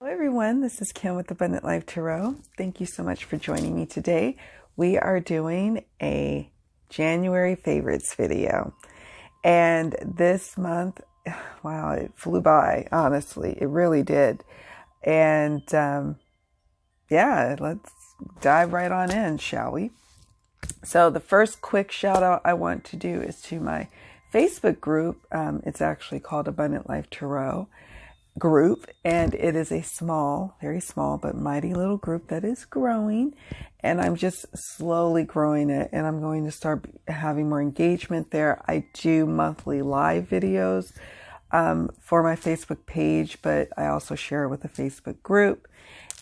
Hello everyone, this is Kim with Abundant Life Tarot. Thank you so much for joining me today. We are doing a January favorites video. And this month, wow, it flew by, honestly. It really did. And yeah, let's dive right on in, shall we? So the first quick shout out I want to do is to my Facebook group. It's actually called Abundant Life Tarot group, and it is a small, very small, but mighty little group that is growing, and I'm just slowly growing it, and I'm going to start having more engagement there. I do monthly live videos for my Facebook page, but I also share with the Facebook group,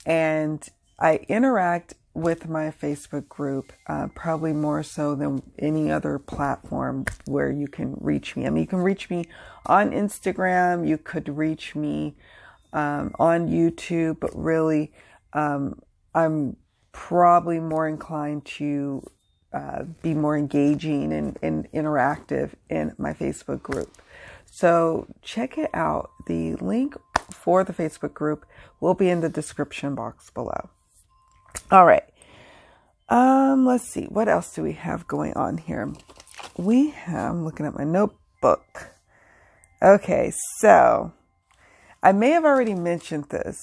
and I interact with my Facebook group probably more so than any other platform where you can reach me. I mean, you can reach me on Instagram, you could reach me on YouTube, but really I'm probably more inclined to be more engaging and interactive in my Facebook group. So check it out. The link for the Facebook group will be in the description box below. All right. Let's see. What else do we have going on here? I'm looking at my notebook. Okay. So I may have already mentioned this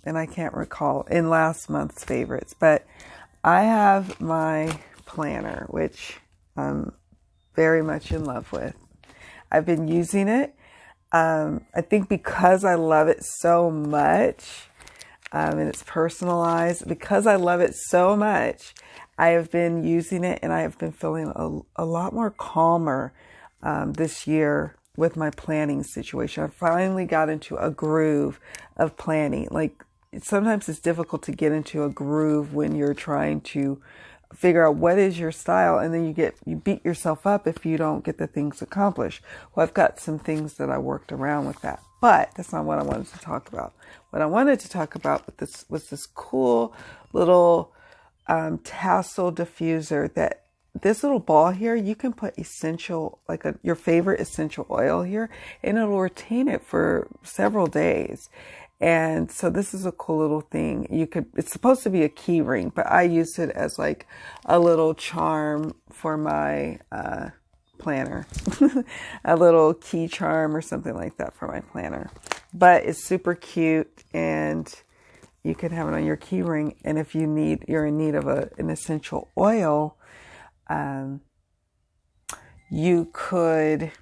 and I can't recall in last month's favorites, but I have my planner, which I'm very much in love with. I've been using it. I think because I love it so much, and it's personalized. Because I love it so much, I have been using it and I have been feeling a lot more calmer this year with my planning situation. I finally got into a groove of planning. Like sometimes it's difficult to get into a groove when you're trying to figure out what is your style, and then you beat yourself up if you don't get the things accomplished. Well, I've got some things that I worked around with that, but that's not what I wanted to talk about. What I wanted to talk about was this cool little tassel diffuser that this little ball here, you can put your favorite essential oil here, and it'll retain it for several days. And so this is a cool little thing. It's supposed to be a key ring, but I used it as like a little charm for my planner, a little key charm or something like that for my planner. But it's super cute, and you can have it on your key ring. And if you're in need of an essential oil, you could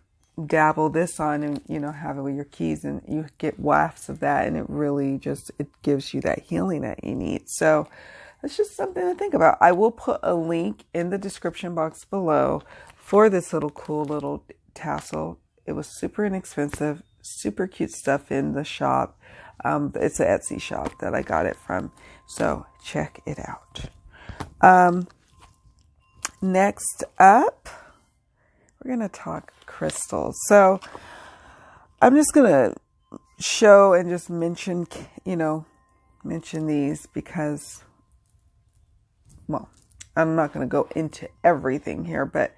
dabble this on and, have it with your keys, and you get wafts of that, and it gives you that healing that you need. So that's just something to think about. I will put a link in the description box below for this cool little tassel. It was super inexpensive, super cute stuff in the shop. It's an Etsy shop that I got it from. So check it out. Next up, we're going to talk crystals. So I'm just going to show and just mention these because, well, I'm not going to go into everything here, but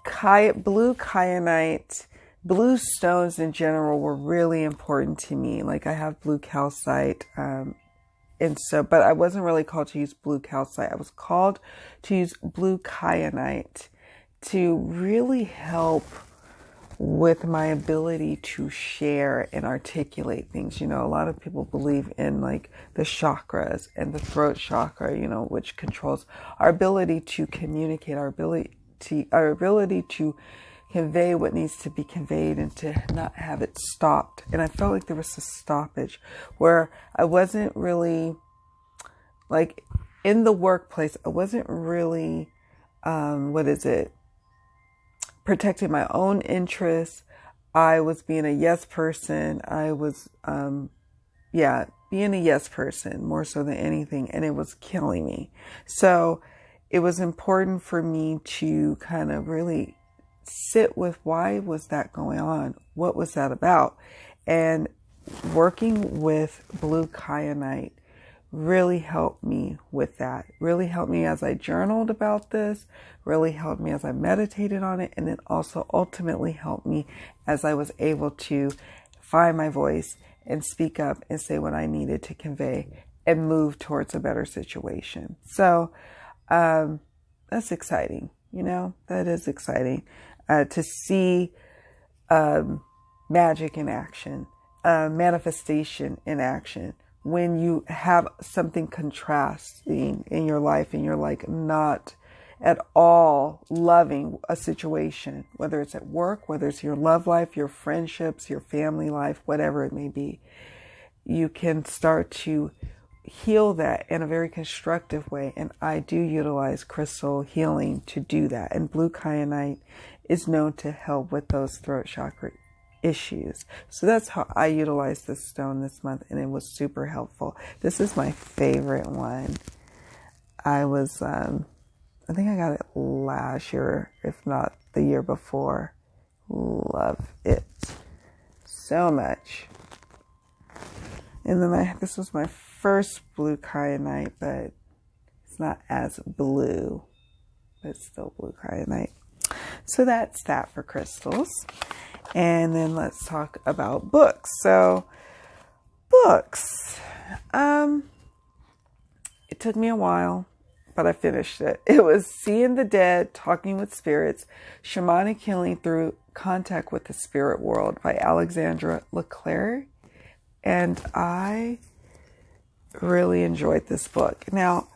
blue kyanite, blue stones in general were really important to me. Like I have blue calcite, but I wasn't really called to use blue calcite. I was called to use blue kyanite to really help with my ability to share and articulate things. A lot of people believe in like the chakras and the throat chakra, which controls our ability to communicate, our ability to convey what needs to be conveyed and to not have it stopped. And I felt like there was a stoppage where I wasn't really, like in the workplace, I wasn't really, protecting my own interests. I was being a yes person. I was, being a yes person more so than anything. And it was killing me. So it was important for me to kind of really sit with why was that going on? What was that about? And working with blue kyanite really helped me with that. Really helped me as I journaled about this, really helped me as I meditated on it, and then also ultimately helped me as I was able to find my voice and speak up and say what I needed to convey and move towards a better situation. So that's exciting. You know, that is exciting to see magic in action, manifestation in action. When you have something contrasting in your life and you're like not at all loving a situation, whether it's at work, whether it's your love life, your friendships, your family life, whatever it may be, you can start to heal that in a very constructive way. And I do utilize crystal healing to do that. And blue kyanite is known to help with those throat chakra issues. So that's how I utilized this stone this month, and it was super helpful. This is my favorite one. I think I got it last year, if not the year before. Love it so much. And then this was my first blue kyanite, but it's not as blue, but it's still blue kyanite. So that's that for crystals. And then let's talk about books. So books, it took me a while, but I finished it. It was Seeing the Dead, Talking with Spirits, Shamanic Healing Through Contact with the Spirit World by Alexandra Leclere. And I really enjoyed this book. Now,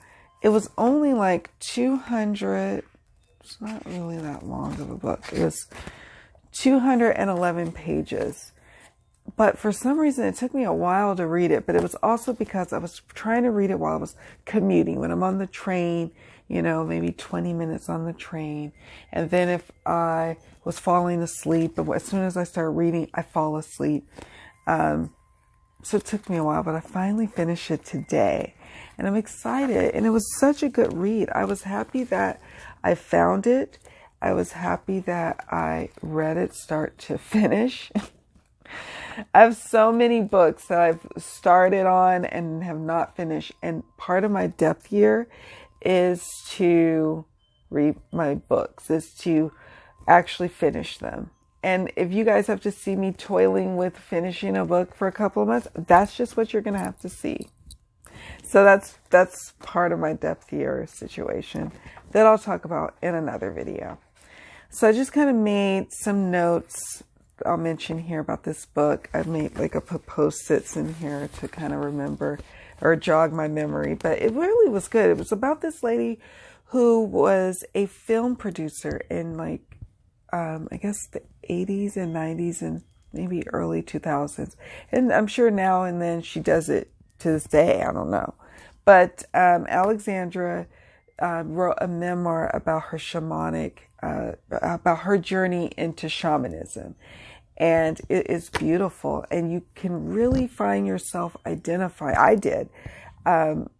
it was only like 200, it's not really that long of a book. It was 211 pages. But for some reason, it took me a while to read it. But it was also because I was trying to read it while I was commuting. When I'm on the train, you know, maybe 20 minutes on the train. And then if I was falling asleep, as soon as I start reading, I fall asleep. So it took me a while, but I finally finished it today. And I'm excited. And it was such a good read. I was happy that I found it. I was happy that I read it start to finish. I have so many books that I've started on and have not finished. And part of my depth year is to read my books, is to actually finish them. And if you guys have to see me toiling with finishing a book for a couple of months, that's just what you're going to have to see. So that's part of my depth year situation that I'll talk about in another video. So I just kind of made some notes I'll mention here about this book. I've made like a post-its in here to kind of remember or jog my memory, but it really was good. It was about this lady who was a film producer in like, I guess the 80s and 90s and maybe early 2000s. And I'm sure now and then she does it to this day. I don't know. But Alexandra wrote a memoir about her about her journey into shamanism. And it is beautiful. And you can really find yourself I did,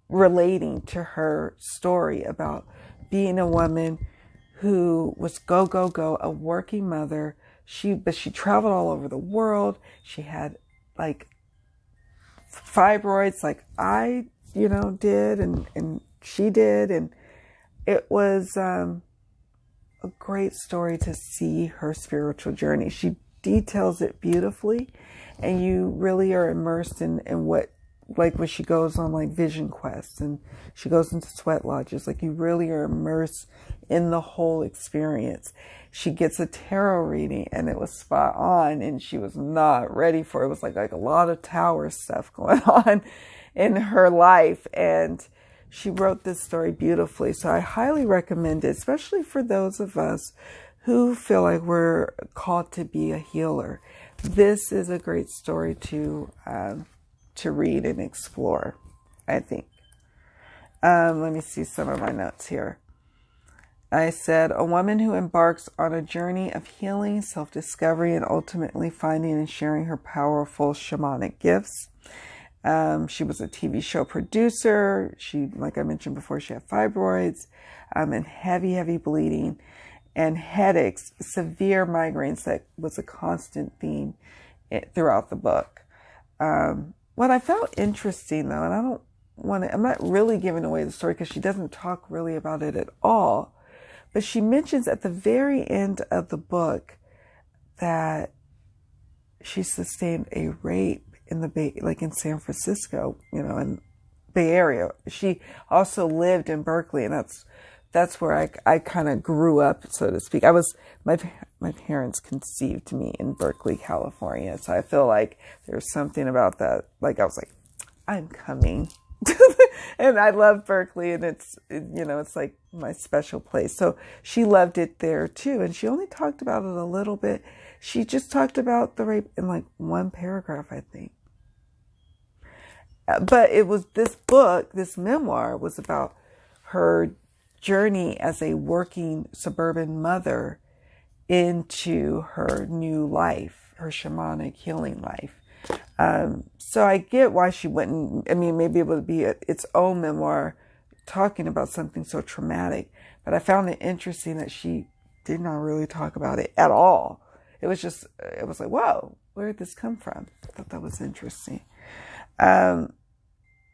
relating to her story about being a woman who was go, a working mother. But she traveled all over the world. She had like fibroids like I, did and she did. And it was a great story to see her spiritual journey. She details it beautifully, and you really are immersed in what, like when she goes on like vision quests and she goes into sweat lodges, like you really are immersed in the whole experience. She gets a tarot reading and it was spot on, and she was not ready for it. It was like a lot of tower stuff going on in her life, and she wrote this story beautifully. So I highly recommend it, especially for those of us who feel like we're called to be a healer. This is a great story to read and explore, I think. Let me see some of my notes here. I said, a woman who embarks on a journey of healing, self-discovery, and ultimately finding and sharing her powerful shamanic gifts. She was a TV show producer. She, like I mentioned before, she had fibroids, and heavy bleeding and headaches, severe migraines. That was a constant theme throughout the book. What I found interesting though, and I'm not really giving away the story because she doesn't talk really about it at all, but she mentions at the very end of the book that she sustained a rape in the Bay, like in San Francisco, you know, in Bay Area. She also lived in Berkeley, and that's where I kind of grew up, so to speak. My parents conceived me in Berkeley, California. So I feel like there's something about that. Like I was like, I'm coming. And I love Berkeley, and it's, you know, it's like my special place. So she loved it there too. And she only talked about it a little bit. She just talked about the rape in like one paragraph, I think. But it was this book, this memoir was about her journey as a working suburban mother into her new life, her shamanic healing life. So I get why she wouldn't, I mean, maybe it would be its own memoir talking about something so traumatic, but I found it interesting that she did not really talk about it at all. It was just, it was like, whoa, where did this come from? I thought that was interesting.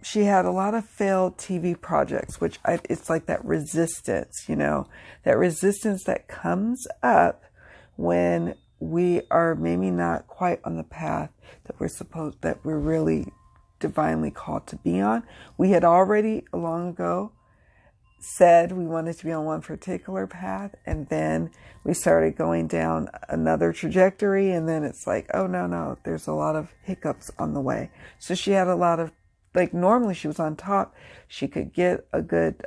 She had a lot of failed TV projects, which it's like that resistance, you know, that resistance that comes up when we are maybe not quite on the path that we're really divinely called to be on. We had already long ago said we wanted to be on one particular path, and then we started going down another trajectory, and then it's like, oh no, there's a lot of hiccups on the way. So she had a lot of, like, normally she was on top. She could get a good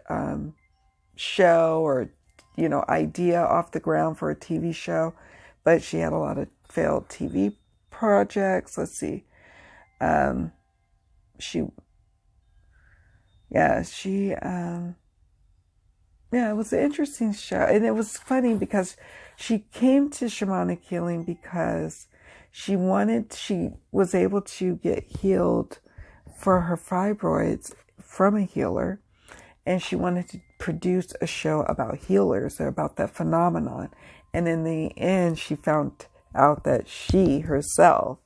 show or, you know, idea off the ground for a TV show, but she had a lot of failed TV projects. Let's see. It was an interesting show. And it was funny because she came to shamanic healing because she was able to get healed for her fibroids from a healer. And she wanted to produce a show about healers or about that phenomenon. And in the end, she found out that she herself,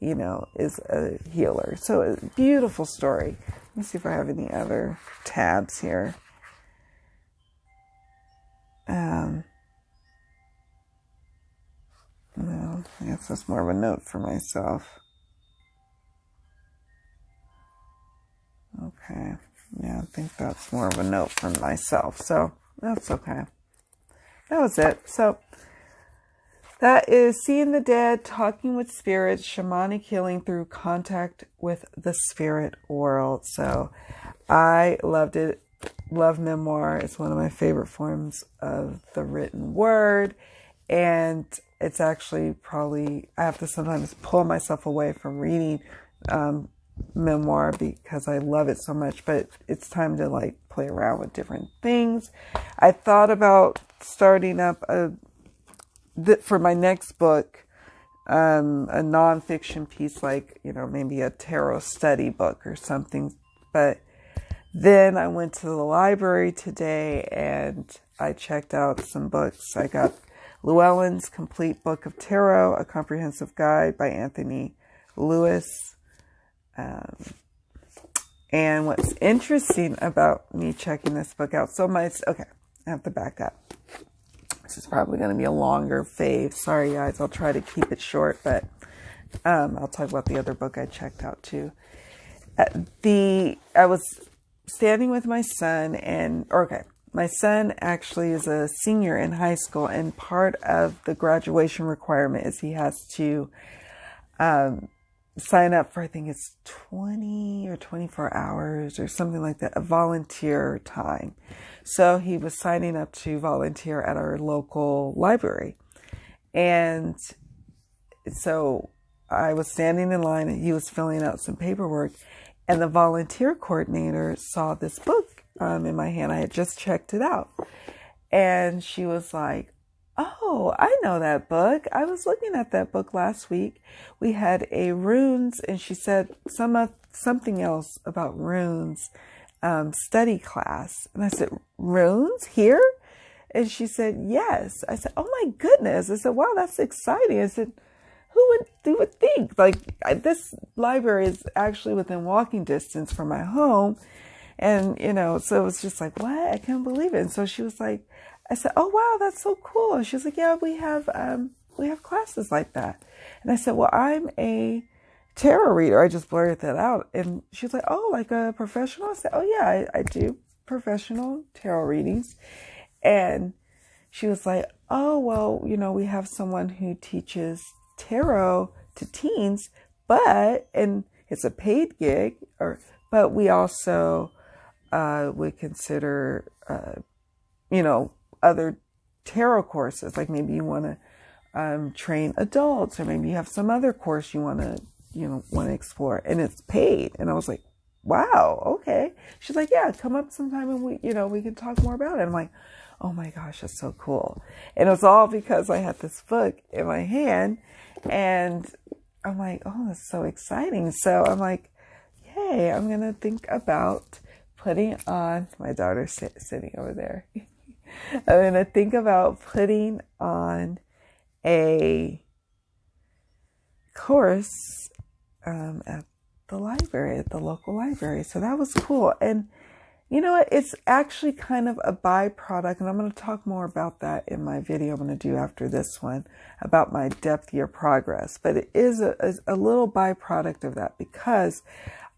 you know, is a healer. So a beautiful story. Let me see if I have any other tabs here. No, I guess that's more of a note for myself. Okay. Yeah, I think that's more of a note for myself. So that's okay. That was it. So that is Seeing the Dead, Talking with Spirits, Shamanic Healing Through Contact with the Spirit World. So I loved it. Love memoir. It's one of my favorite forms of the written word. And it's actually probably, I have to sometimes pull myself away from reading memoir because I love it so much, but it's time to like play around with different things. I thought about starting up for my next book, a nonfiction piece, like, you know, maybe a tarot study book or something. But then I went to the library today and I checked out some books. I got Llewellyn's Complete Book of Tarot, A Comprehensive Guide by Anthony Lewis. And what's interesting about me checking this book out, okay, I have to back up. This is probably going to be a longer fave. Sorry, guys. I'll try to keep it short, but I'll talk about the other book I checked out too. I was standing with my son, my son actually is a senior in high school, and part of the graduation requirement is he has to sign up for, I think it's 20 or 24 hours or something like that, a volunteer time. So he was signing up to volunteer at our local library. And so I was standing in line and he was filling out some paperwork, and the volunteer coordinator saw this book in my hand. I had just checked it out. And she was like, oh, I know that book. I was looking at that book last week. We had a runes, and she said something else about runes study class. And I said, runes here? And she said, yes. I said, oh my goodness. I said, wow, that's exciting. I said, who would think? Like, this library is actually within walking distance from my home. And, you know, so it was just like, what? I can't believe it. And so she was like, I said, oh, wow, that's so cool. And she was like, yeah, we have classes like that. And I said, well, I'm a tarot reader. I just blurted that out. And she's like, oh, like a professional? I said, oh yeah, I do professional tarot readings. And she was like, oh, well, you know, we have someone who teaches tarot to teens, and it's a paid gig, but we also would consider, you know, other tarot courses. Like maybe you want to train adults, or maybe you have some other course you want to explore, and it's paid. And I was like, wow, okay. She's like, yeah, come up sometime and we can talk more about it. I'm like, oh my gosh, that's so cool. And it was all because I had this book in my hand, and I'm like, oh, that's so exciting. So I'm like, yay, I'm going to think about putting on, my daughter's sitting over there. I'm going to think about putting on a course at the library, at the local library. So that was cool. And you know what? It's actually kind of a byproduct, and I'm going to talk more about that in my video I'm going to do after this one about my depth year progress. But it is a little byproduct of that, because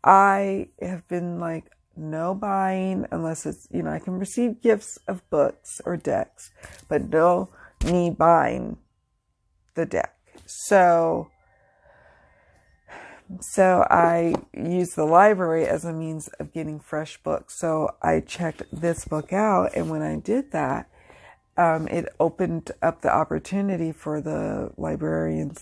I have been like, no buying unless it's, you know, I can receive gifts of books or decks, but no me buying the deck. So I use the library as a means of getting fresh books. So I checked this book out, and when I did that, it opened up the opportunity for the librarian /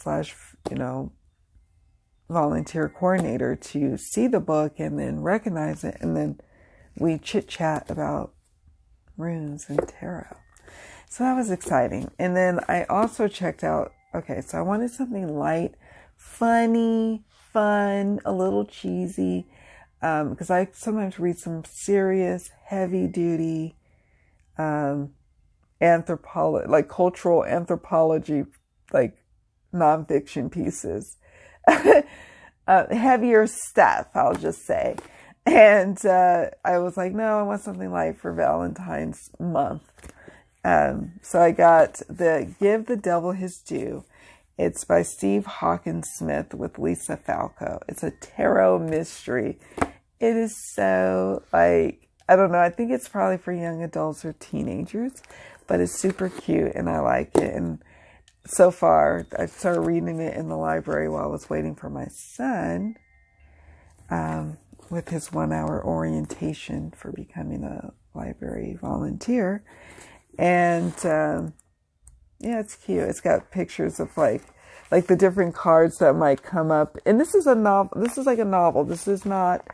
volunteer coordinator to see the book and then recognize it, and then we chit chat about runes and tarot. So that was exciting. And then I also checked out, okay, so I wanted something light, funny, fun, a little cheesy, because I sometimes read some serious, heavy-duty anthropology, like cultural anthropology, like nonfiction pieces, heavier stuff, I'll just say. And I was like, no, I want something light for Valentine's month. So I got the Give the Devil His Due. It's by Steve Hawkins Smith with Lisa Falco. It's a tarot mystery. It is so, like, I don't know, I think it's probably for young adults or teenagers, but it's super cute and I like it. And so far, I started reading it in the library while I was waiting for my son with his 1-hour orientation for becoming a library volunteer. And yeah, it's cute. It's got pictures of like the different cards that might come up. And this is a novel. This is like a novel. This is not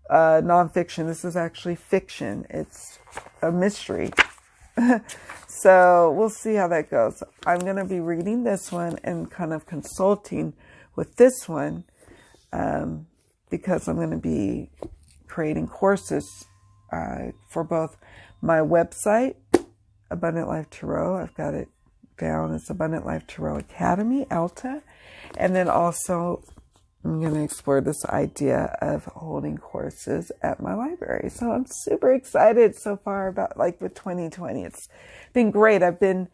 nonfiction. This is actually fiction. It's a mystery. So we'll see how that goes. I'm going to be reading this one and kind of consulting with this one because I'm going to be creating courses for both my website, Abundant Life Tarot. I've got it down as Abundant Life Tarot Academy, Alta. And then also I'm going to explore this idea of holding courses at my library. So I'm super excited so far about with 2020. It's been great. I've been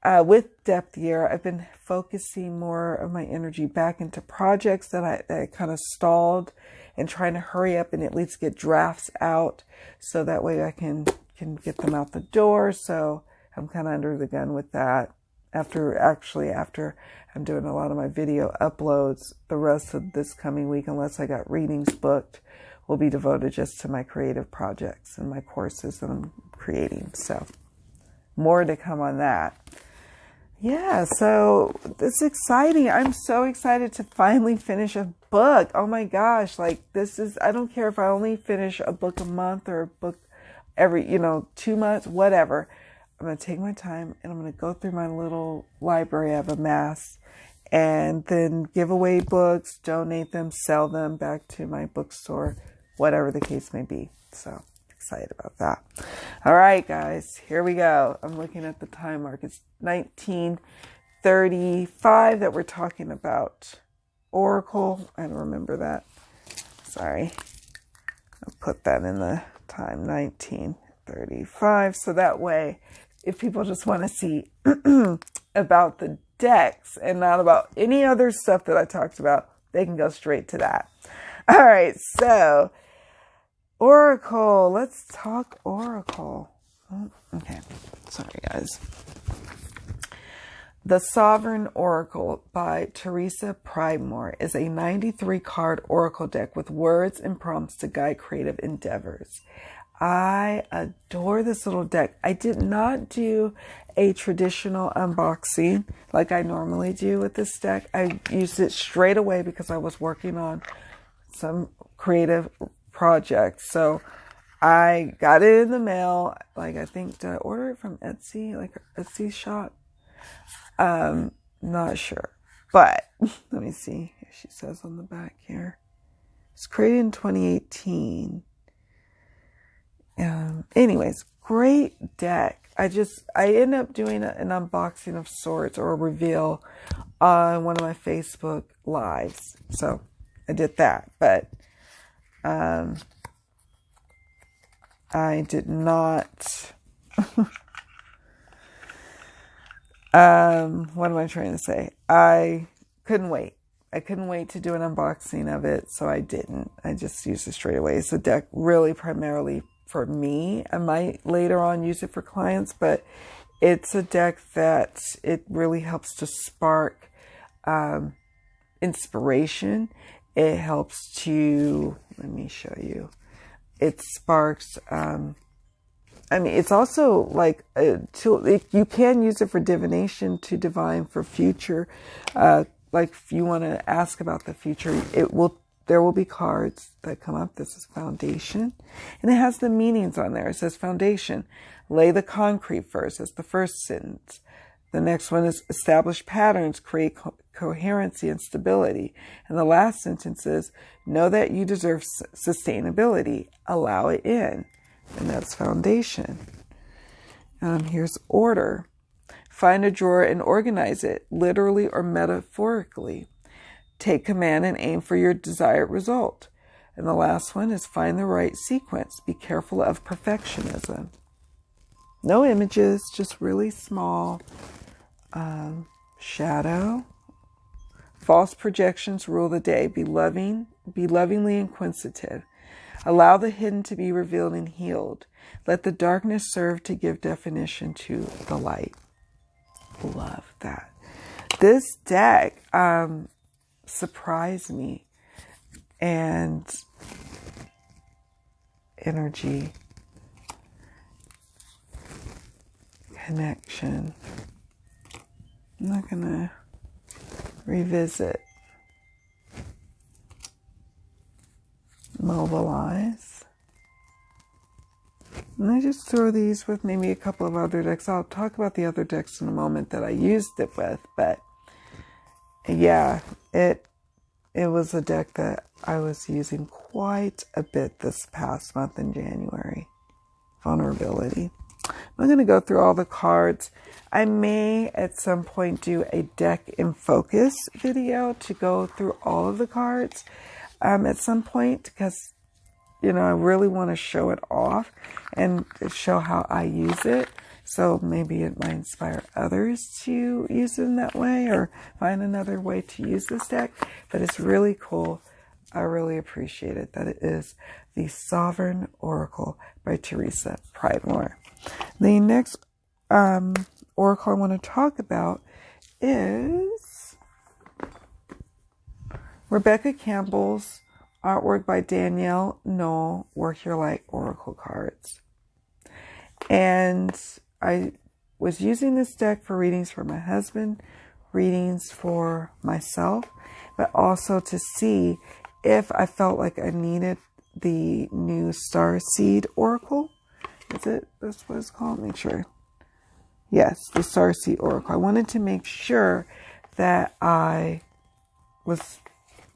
with Depth Year, I've been focusing more of my energy back into projects that I kind of stalled, and trying to hurry up and at least get drafts out so that way I can get them out the door. So I'm kind of under the gun with that. After I'm doing a lot of my video uploads, the rest of this coming week, unless I got readings booked, will be devoted just to my creative projects and my courses that I'm creating. So more to come on that. Yeah, so it's exciting. I'm so excited to finally finish a book. Oh my gosh, I don't care if I only finish a book a month or a book every, 2 months, whatever. I'm going to take my time and I'm going to go through my little library I've amassed and then give away books, donate them, sell them back to my bookstore, whatever the case may be. So excited about that. All right, guys, here we go. I'm looking at the time mark. It's 1935 that we're talking about Oracle. I don't remember that. Sorry. I'll put that in the time, 1935. So that way, if people just want to see about the decks and not about any other stuff that I talked about, they can go straight to that. All right, so Oracle. Let's talk Oracle. Oh, okay, sorry guys. The Sovereign Oracle by Teresa Pridemore is a 93-card oracle deck with words and prompts to guide creative endeavors. I adore this little deck. I did not do a traditional unboxing like I normally do with this deck. I used it straight away because I was working on some creative project. So I got it in the mail. Like, I think, did I order it from Etsy? Like Etsy shop? Not sure. But let me see. She says on the back here. It's created in 2018. Anyways, great deck. I end up doing an unboxing of sorts or a reveal on one of my Facebook lives. So I did that, but I did not. What am I trying to say? I couldn't wait. I couldn't wait to do an unboxing of it, so I didn't. I just used it straight away. It's a deck really primarily for me. I might later on use it for clients, but it's a deck that it really helps to spark inspiration. It helps to, let me show you. It sparks, it's also like a tool. You can use it for divination to divine for future. Like if you want to ask about the future, there will be cards that come up. This is foundation. And it has the meanings on there. It says foundation. Lay the concrete first. That's the first sentence. The next one is establish patterns, create coherency and stability. And the last sentence is know that you deserve sustainability. Allow it in. And that's foundation. Here's order. Find a drawer and organize it, literally or metaphorically. Take command and aim for your desired result. And the last one is find the right sequence. Be careful of perfectionism. No images, just really small. Shadow. False projections rule the day. Be lovingly inquisitive. Allow the hidden to be revealed and healed. Let the darkness serve to give definition to the light. Love that. This deck surprised me. And energy, connection. I'm not going to revisit. Mobilize. And I just throw these with maybe a couple of other decks. I'll talk about the other decks in a moment that I used it with, but yeah, it was a deck that I was using quite a bit this past month in January. Vulnerability. I'm going to go through all the cards. I may at some point do a deck in focus video to go through all of the cards at some point, because I really want to show it off and show how I use it. So maybe it might inspire others to use it in that way or find another way to use this deck. But it's really cool. I really appreciate it that it is the Sovereign Oracle by Teresa Pridemore. The next oracle I want to talk about is Rebecca Campbell's artwork by Danielle Knoll, Work Your Light Oracle cards. And I was using this deck for readings for my husband, readings for myself, but also to see if I felt like I needed the new Starseed Oracle. Is it? That's what it's called? Make sure. Yes, the Starseed Oracle. I wanted to make sure that I was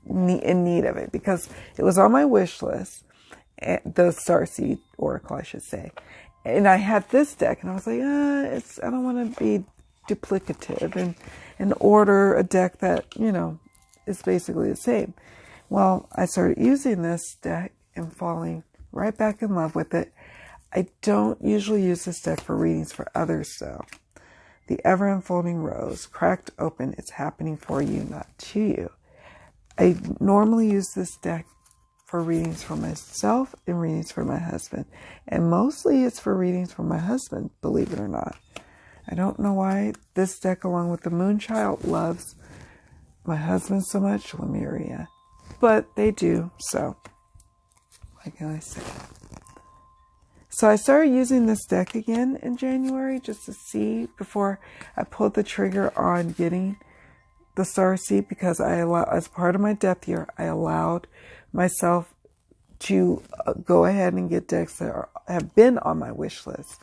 in need of it because it was on my wish list. The Starseed Oracle, I should say. And I had this deck, and I was like, I don't want to be duplicative and order a deck that, is basically the same. Well, I started using this deck and falling right back in love with it. I don't usually use this deck for readings for others, though. The ever-unfolding rose, cracked open, it's happening for you, not to you. I normally use this deck for readings for myself and readings for my husband. And mostly it's for readings for my husband, believe it or not. I don't know why this deck, along with the Moonchild, loves my husband so much, Lemuria. But they do, so what can I say? So I started using this deck again in January just to see before I pulled the trigger on getting the Starseed, because as part of my depth year, I allowed myself to go ahead and get decks that have been on my wish list.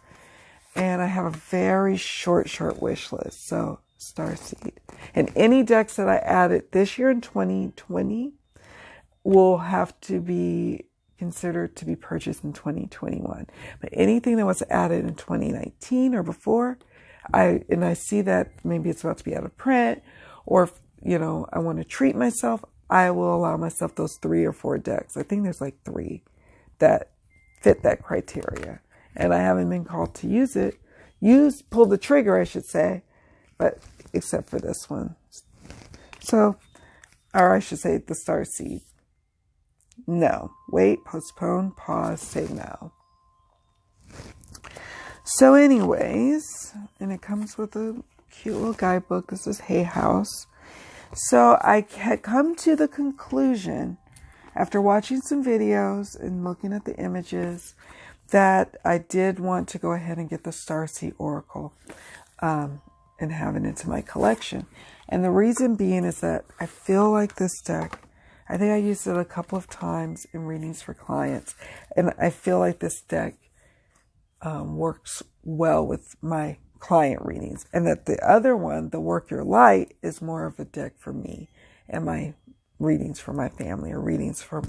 And I have a very short wish list. So Starseed. And any decks that I added this year in 2020 will have to be considered to be purchased in 2021. But anything that was added in 2019 or before, I see that maybe it's about to be out of print, or if, I want to treat myself, I will allow myself those 3 or 4 decks. I think there's like 3 that fit that criteria. And I haven't been called to pull the trigger, I should say, but except for this one. So, or I should say the Starseed. No. Wait, postpone, pause, say no. So anyways, and it comes with a cute little guidebook. This is Hay House. So I had come to the conclusion, after watching some videos and looking at the images, that I did want to go ahead and get the Starseed Oracle and have it into my collection. And the reason being is that I feel like this deck, I think I used it a couple of times in readings for clients, and I feel like this deck works well with my client readings, and that the other one, the Work Your Light, is more of a deck for me and my readings for my family, or readings for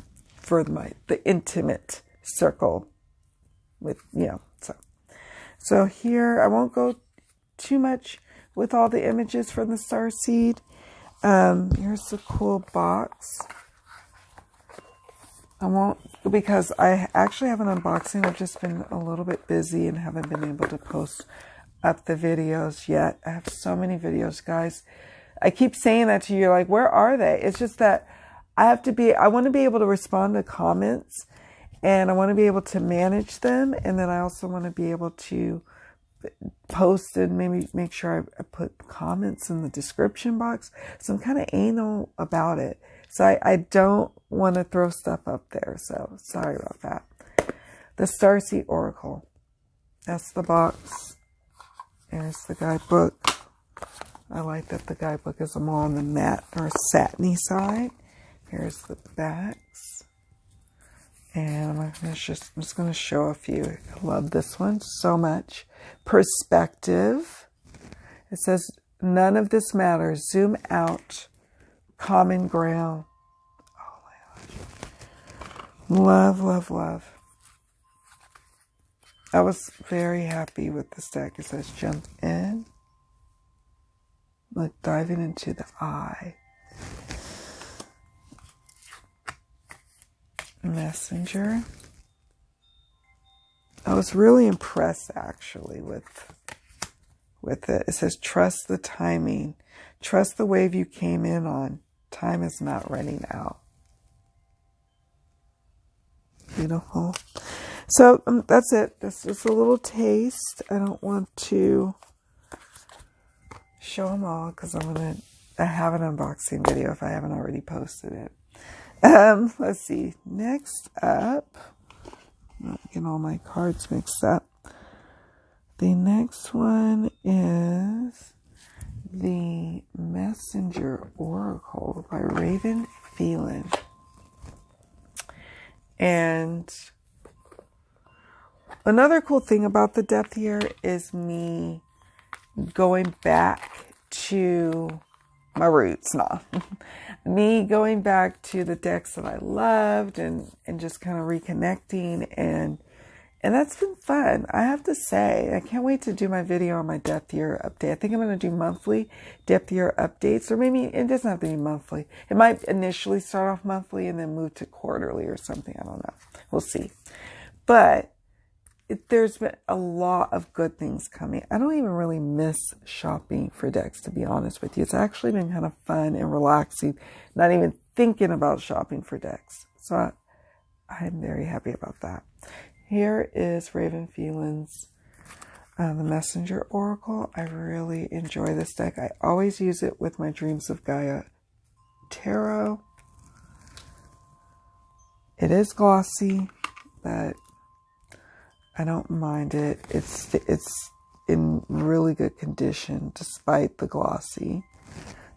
the intimate circle with, so here I won't go too much with all the images from the Starseed. Here's the cool box. I won't, because I actually have an unboxing. I've just been a little bit busy and haven't been able to post up the videos yet. I have so many videos, guys. I keep saying that to you, like, where are they? It's just that I want to be able to respond to comments, and I want to be able to manage them. And then I also want to be able to post and maybe make sure I put comments in the description box. So I'm kind of anal about it. So I don't want to throw stuff up there. So sorry about that. The Starseed Oracle. That's the box. There's the guidebook. I like that the guidebook is more on the matte or satiny side. Here's the backs. And I'm just going to show a few. I love this one so much. Perspective. It says, none of this matters. Zoom out. Common ground. Oh my gosh. Love, love, love. I was very happy with this deck. It says jump in. Like diving into the eye. Messenger. I was really impressed actually with it. It says trust the timing. Trust the wave you came in on. Time is not running out. Beautiful. So that's it. That's just a little taste. I don't want to show them all because I have an unboxing video if I haven't already posted it. Let's see. Next up, I'm getting all my cards mixed up. The next one is the Messenger Oracle by Raven Phelan. And another cool thing about the depth here is me going back to my roots now. Me going back to the decks that I loved and just kind of reconnecting, and that's been fun. I have to say, I can't wait to do my video on my depth year update. I think I'm going to do monthly depth year updates, or maybe it doesn't have to be monthly. It might initially start off monthly and then move to quarterly or something. I don't know. We'll see. But there's been a lot of good things coming. I don't even really miss shopping for decks, to be honest with you. It's actually been kind of fun and relaxing, not even thinking about shopping for decks. So I'm very happy about that. Here is Raven Phelan's the Messenger Oracle. I really enjoy this deck. I always use it with my Dreams of Gaia tarot. It is glossy, but I don't mind it. It's in really good condition despite the glossy.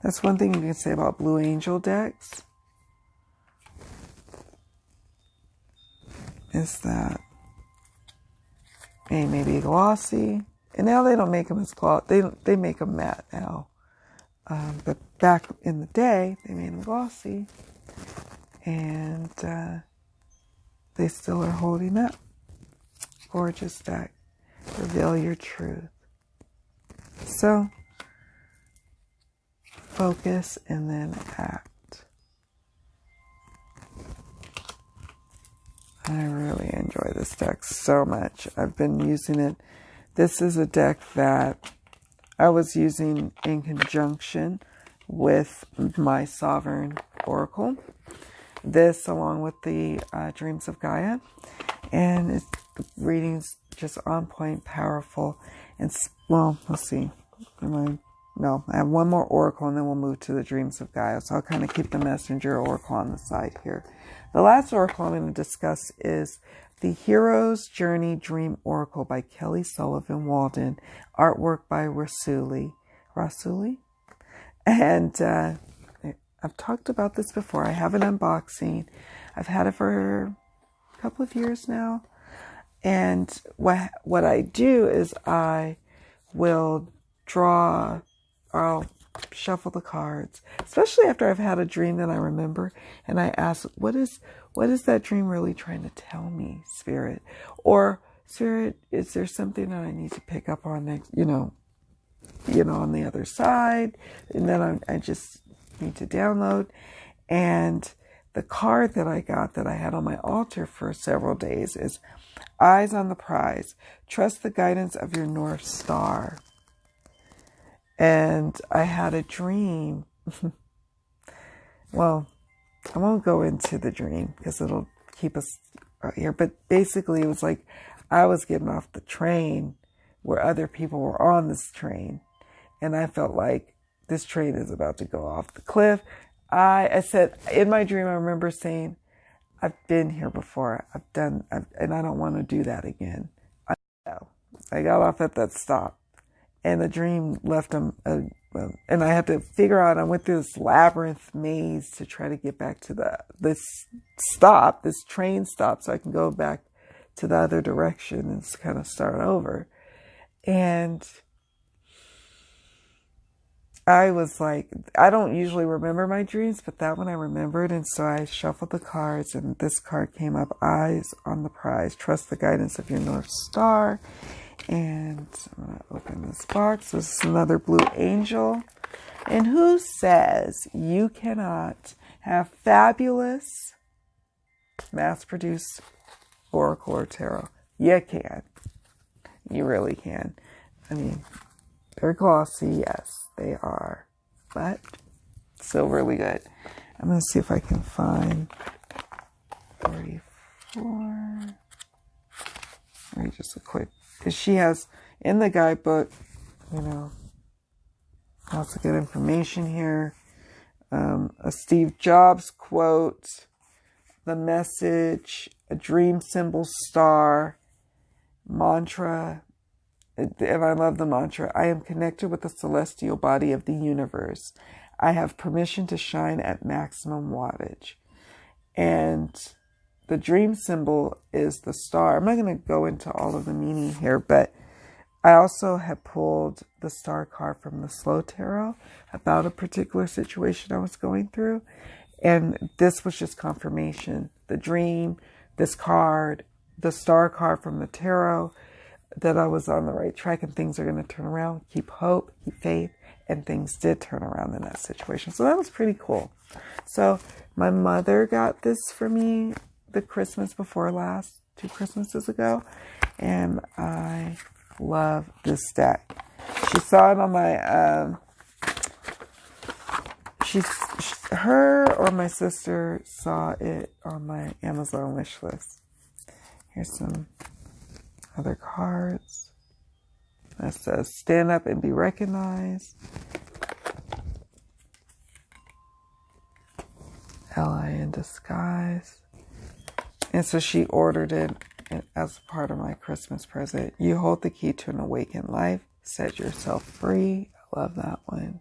That's one thing you can say about Blue Angel decks, is that they may be glossy, and now they don't make them as glossy. They make them matte now, but back in the day they made them glossy, and they still are holding up. Gorgeous deck. Reveal your truth. So focus and then act. I really enjoy this deck so much. I've been using it. This is a deck that I was using in conjunction with my Sovereign Oracle. This along with the Dreams of Gaia. And the reading's just on point, powerful. And, well, let's see. No, I have one more oracle and then we'll move to the Dreams of Gaia. So I'll kind of keep the Messenger Oracle on the side here. The last oracle I'm going to discuss is the Hero's Journey Dream Oracle by Kelly Sullivan Walden. Artwork by Rasuli. And I've talked about this before. I have an unboxing. I've had it for a couple of years now. And what I do is I will draw, or I'll shuffle the cards, especially after I've had a dream that I remember, and I ask, what is that dream really trying to tell me, Spirit? Or, Spirit, is there something that I need to pick up on next, on the other side? And then I just need to download. And the card that I got that I had on my altar for several days is Eyes on the Prize. Trust the guidance of your North Star. And I had a dream. Well, I won't go into the dream because it'll keep us right here. But basically it was like I was getting off the train where other people were on this train. And I felt like this train is about to go off the cliff. I said, in my dream, I remember saying, I've been here before. And I don't want to do that again. I got off at that stop. And the dream left them, and I had to figure out, I went through this labyrinth maze to try to get back to this train stop, so I can go back to the other direction and kind of start over. And I was like, I don't usually remember my dreams, but that one I remembered. And so I shuffled the cards, and this card came up, Eyes on the Prize. Trust the guidance of your North Star. And I'm going to open this box. This is another Blue Angel. And who says you cannot have fabulous mass-produced oracle or tarot? You can. You really can. I mean, they're glossy. Yes, they are. But still really good. I'm going to see if I can find 44. Maybe just a quick. Because she has, in the guidebook, lots of good information here. A Steve Jobs quote, the message, a dream symbol star, mantra, and I love the mantra, I am connected with the celestial body of the universe. I have permission to shine at maximum wattage. And the dream symbol is the star. I'm not going to go into all of the meaning here, but I also have pulled the star card from the Slow Tarot about a particular situation I was going through. And this was just confirmation. The dream, this card, the star card from the tarot, that I was on the right track and things are going to turn around. Keep hope, keep faith. And things did turn around in that situation. So that was pretty cool. So my mother got this for me the Christmas before last, 2 Christmases ago, and I love this deck. She saw it on my her or my sister saw it on my Amazon wish list. Here's some other cards. That says, stand up and be recognized. Ally in disguise. And so she ordered it as part of my Christmas present. You hold the key to an awakened life. Set yourself free. I love that one.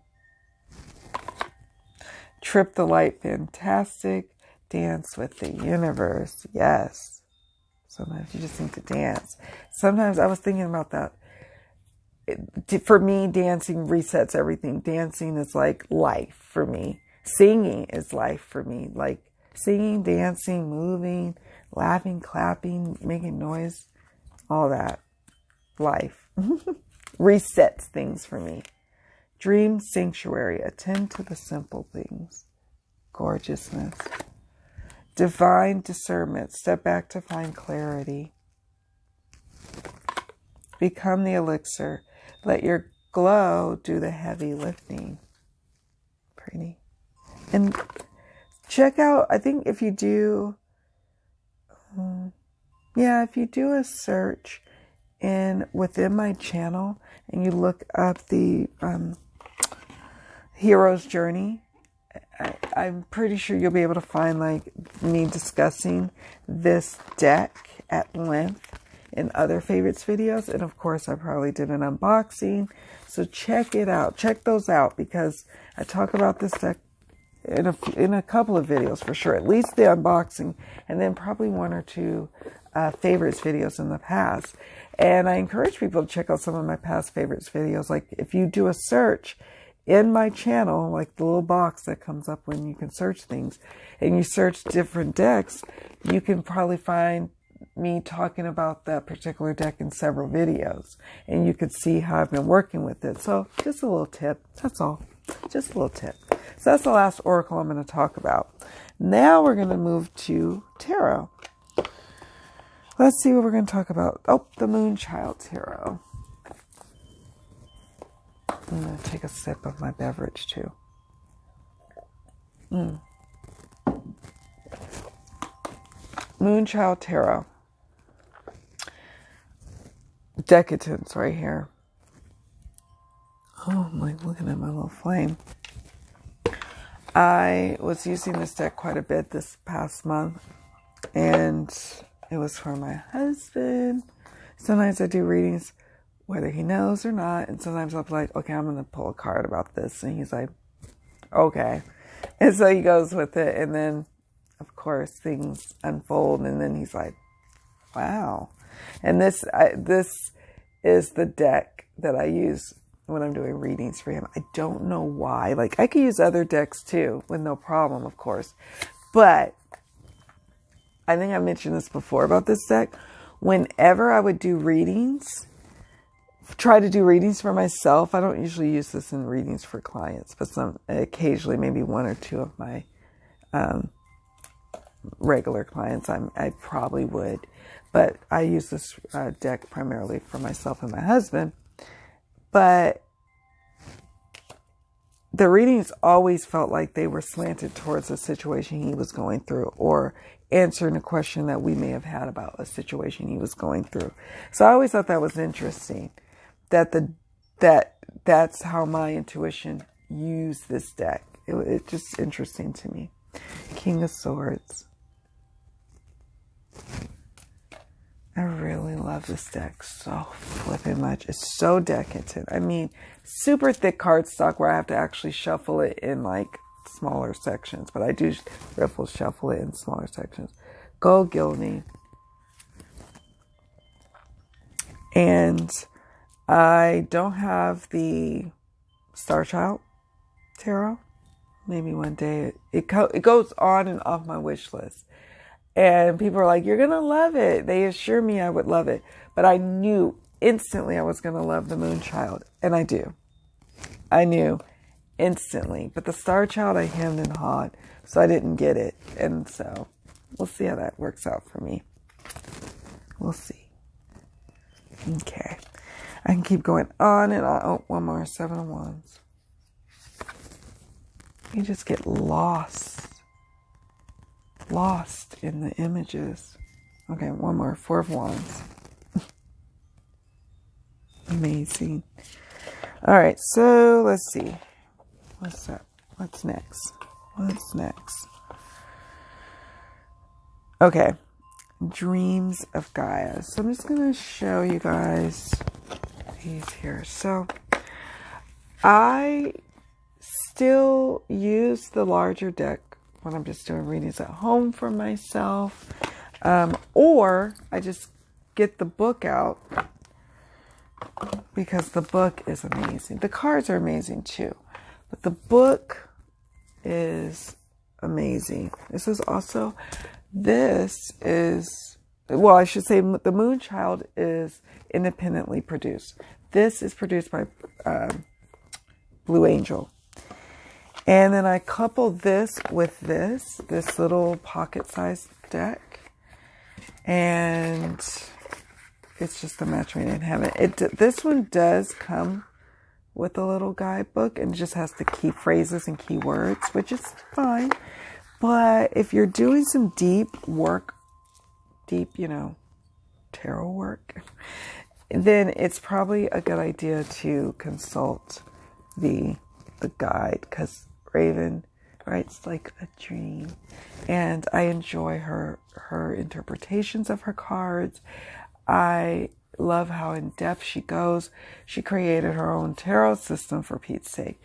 Trip the light, fantastic. Dance with the universe. Yes. Sometimes you just need to dance. Sometimes I was thinking about that. For me, dancing resets everything. Dancing is like life for me. Singing is life for me. Like singing, dancing, moving, laughing, clapping, making noise, all that. Life. Resets things for me. Dream sanctuary. Attend to the simple things. Gorgeousness. Divine discernment. Step back to find clarity. Become the elixir. Let your glow do the heavy lifting. Pretty. And check out, I think if you do, if you do a search within my channel and you look up the hero's journey, I'm pretty sure you'll be able to find like me discussing this deck at length in other favorites videos. And of course, I probably did an unboxing. So check it out. Check those out because I talk about this deck in a couple of videos for sure. At least the unboxing and then probably one or two favorites videos in the past. And I encourage people to check out some of my past favorites videos. Like if you do a search in my channel, like the little box that comes up when you can search things, and you search different decks, you can probably find me talking about that particular deck in several videos, and you could see how I've been working with it. So just a little tip. That's all. Just a little tip. So that's the last oracle I'm going to talk about. Now we're going to move to tarot. Let's see what we're going to talk about. Oh, the Moonchild tarot. I'm going to take a sip of my beverage too. Moonchild tarot. Decadence right here. Oh, I'm like looking at my little flame. I was using this deck quite a bit this past month, and it was for my husband. Sometimes I do readings whether he knows or not, and sometimes I'll be like, okay, I'm going to pull a card about this, and he's like, okay. And so he goes with it, and then, of course, things unfold, and then he's like, wow. And this is the deck that I use when I'm doing readings for him. I don't know why. Like, I could use other decks too, with no problem, of course. But I think I mentioned this before about this deck. Whenever I would do readings, try to do readings for myself, I don't usually use this in readings for clients, but occasionally, maybe one or two of my regular clients, I probably would. But I use this deck primarily for myself and my husband. But the readings always felt like they were slanted towards a situation he was going through, or answering a question that we may have had about a situation he was going through. So I always thought that was interesting, that's how my intuition used this deck. It's just interesting to me. King of Swords. I really love this deck so flipping much. It's so decadent. I mean, super thick cardstock where I have to actually shuffle it in like smaller sections, but I do shuffle it in smaller sections. Gold gilding. And I don't have the Star Child tarot. Maybe one day it goes on and off my wish list. And people are like, you're going to love it. They assure me I would love it. But I knew instantly I was going to love the Moonchild. And I do. I knew instantly. But the Star Child I hemmed and hawed. So I didn't get it. And so we'll see how that works out for me. We'll see. Okay. I can keep going on and on. Oh, one more. 7 of Wands. You just get lost in the images. Okay, one more. Four of Wands. Amazing. All right, so let's see. What's up? What's next? What's next? Okay, Dreams of Gaia. So I'm just going to show you guys these here. So I still use the larger deck when I'm just doing readings at home for myself. Or I just get the book out because the book is amazing. The cards are amazing too, but the book is amazing. This is, well, I should say the Moonchild is independently produced. This is produced by Blue Angel. And then I couple this with this little pocket-sized deck. And it's just a match made in heaven. This one does come with a little guidebook and just has the key phrases and key words, which is fine. But if you're doing some deep, tarot work, then it's probably a good idea to consult the guide, because Raven writes like a dream, and I enjoy her interpretations of her cards. I love how in depth she goes. She created her own tarot system, for Pete's sake.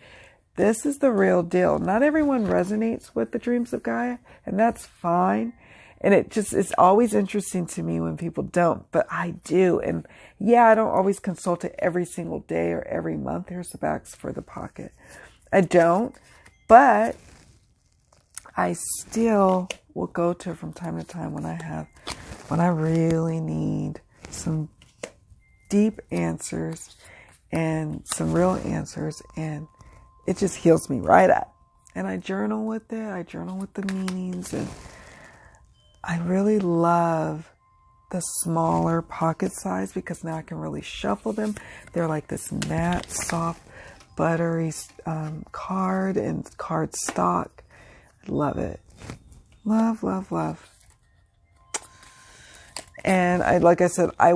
This is the real deal. Not everyone resonates with the Dreams of Gaia, and that's fine. And it's always interesting to me when people don't, but I do. And yeah, I don't always consult it every single day or every month. Here's the backs for the pocket. I don't, but I still will go to it from time to time when I really need some deep answers and some real answers, and it just heals me right up. And I journal with it. I journal with the meanings, and I really love the smaller pocket size because now I can really shuffle them. They're like this matte, soft, buttery card and card stock. I love it. Love, love, love. And like I said, I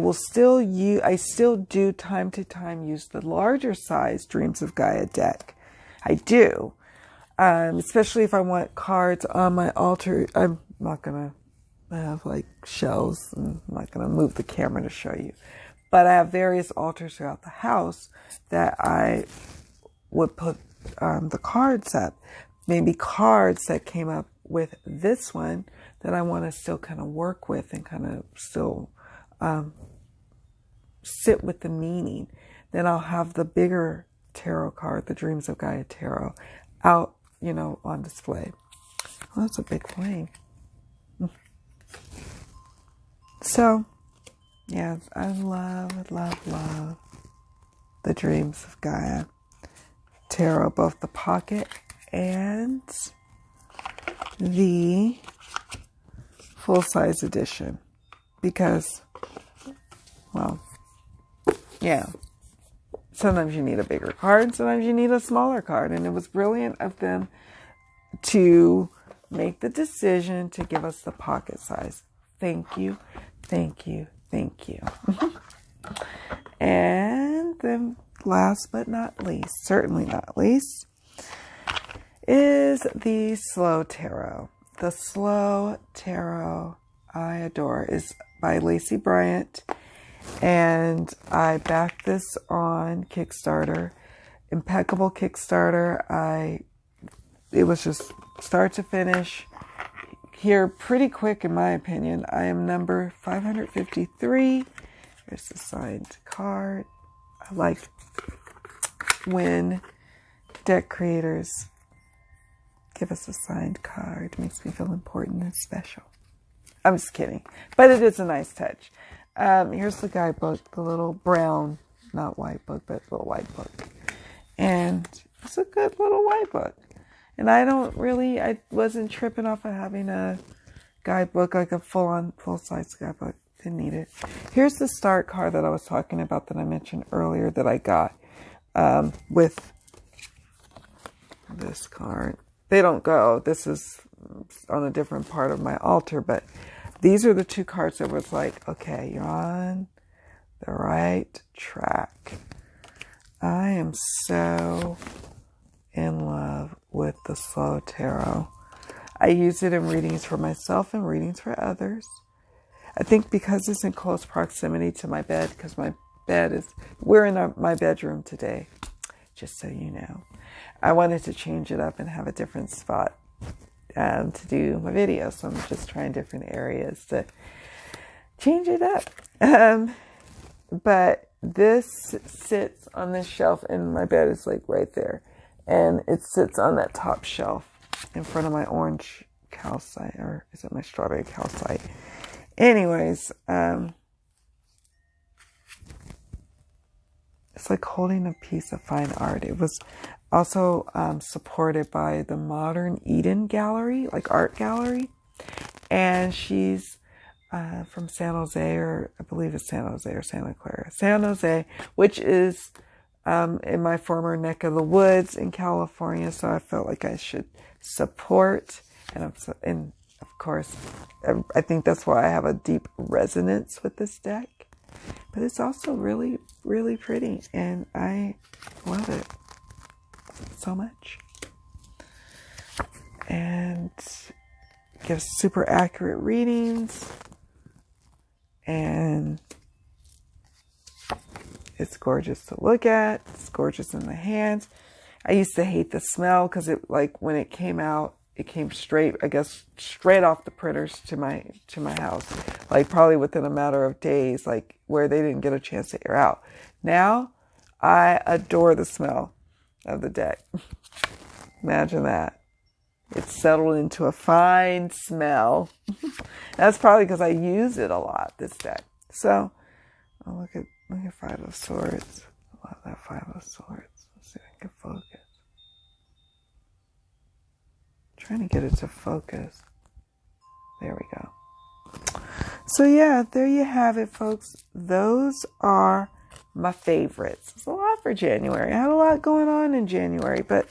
still do time to time use the larger size Dreams of Gaia deck. I do. Especially if I want cards on my altar. I'm not going to have like shelves, and I'm not going to move the camera to show you. But I have various altars throughout the house that I would put the cards up. Maybe cards that came up with this one that I want to still kind of work with and kind of still sit with the meaning. Then I'll have the bigger tarot card, the Dreams of Gaia Tarot, out, on display. Well, that's a big flame. So, yeah, I love, love, love the Dreams of Gaia Tarot, both the pocket and the full-size edition, because, well, yeah, sometimes you need a bigger card, sometimes you need a smaller card, and it was brilliant of them to make the decision to give us the pocket size. Thank you, thank you, thank you. And then last but not least, certainly not least, is the Slow Tarot. The Slow Tarot I adore is by Lacey Bryant, and I backed this on Kickstarter. Impeccable Kickstarter. It was just start to finish here pretty quick, in my opinion. I am number 553. Here's the signed card. I like when deck creators give us a signed card. It makes me feel important and special. I'm just kidding. But it is a nice touch. Here's the guidebook, the little brown, not white book, but little white book. And it's a good little white book. And I wasn't tripping off of having a guidebook, like a full-size guidebook. Didn't need it. Here's the start card that I was talking about that I mentioned earlier that I got with this card. they don't go. This is on a different part of my altar, but these are the 2 cards that was like, okay, you're on the right track. I am so in love with the Slow Tarot. I use it in readings for myself and readings for others. I think because it's in close proximity to my bed, because my bed is, we're in my bedroom today, just so you know. I wanted to change it up and have a different spot to do my video, so I'm just trying different areas to change it up. But this sits on this shelf, and my bed is like right there, and it sits on that top shelf in front of my orange calcite, or is it my strawberry calcite? Anyways, it's like holding a piece of fine art. It was also supported by the Modern Eden Gallery, like art gallery, and she's from San Jose, or I believe it's San Jose or Santa Clara, San Jose, which is in my former neck of the woods in California. So I felt like I should support, and of course, I think that's why I have a deep resonance with this deck. But it's also really, really pretty, and I love it so much. And gives super accurate readings, and it's gorgeous to look at. It's gorgeous in the hands. I used to hate the smell because it, like, when it came out, it came straight, I guess, straight off the printers to my house. Like probably within a matter of days, like where they didn't get a chance to air out. Now, I adore the smell of the deck. Imagine that. It's settled into a fine smell. That's probably because I use it a lot, this deck. So, oh, look at Five of Swords. I love that Five of Swords. Let's see if I can focus. Trying to get it to focus. There we go. So yeah, there you have it, folks. Those are my favorites. It's a lot for January. I had a lot going on in January, but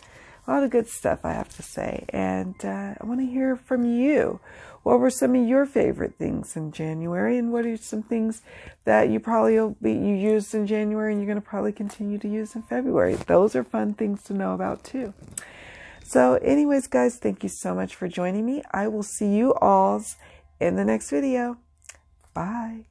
a lot of good stuff, I have to say. And I want to hear from you. What were some of your favorite things in January? And what are some things that you used in January and you're going to probably continue to use in February? Those are fun things to know about too. So anyways, guys, thank you so much for joining me. I will see you all in the next video. Bye.